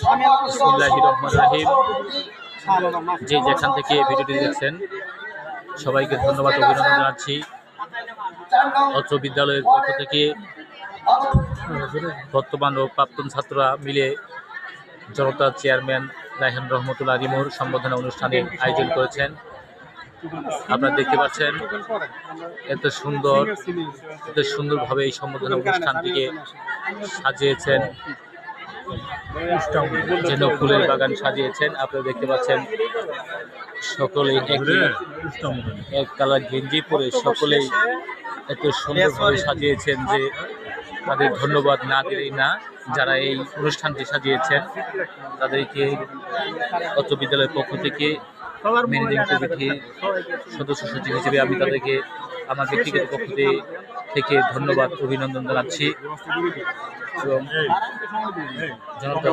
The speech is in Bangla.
বিসমিল্লাহির রহমানির রহিম। যে যেখান থেকে ভিডিওটি দেখছেন সবাইকে ধন্যবাদ, অভিনন্দন জানাচ্ছি। অত্র বিদ্যালয়ের পক্ষ থেকে বর্তমান ও প্রাক্তন ছাত্ররা মিলে জনতা চেয়ারম্যান রায়হান রহমতুল্লাহ রিমুর সম্বোধনা অনুষ্ঠানের আয়োজন করেছেন। আপনারা দেখতে পাচ্ছেন এত সুন্দরভাবে এই সম্বোধনা অনুষ্ঠানটিকে সাজিয়েছেন, যেন ফুলের বাগান সাজিয়েছেন। আপনারা দেখতে পাচ্ছেন সকলেই এক কালার গেঞ্জি পরে সকলেই এত সুন্দরভাবে সাজিয়েছেন যে তাদের ধন্যবাদ না দিলেই না। যারা এই অনুষ্ঠানটি সাজিয়েছেন তাদেরকে অত্র বিদ্যালয়ের পক্ষ থেকে ম্যানেজিং কমিটির সদস্য সচিব হিসেবে আমি তাদেরকে আমার ব্যক্তিগত পক্ষ থেকে ধন্যবাদ, অভিনন্দন জানাচ্ছি এবং জনতা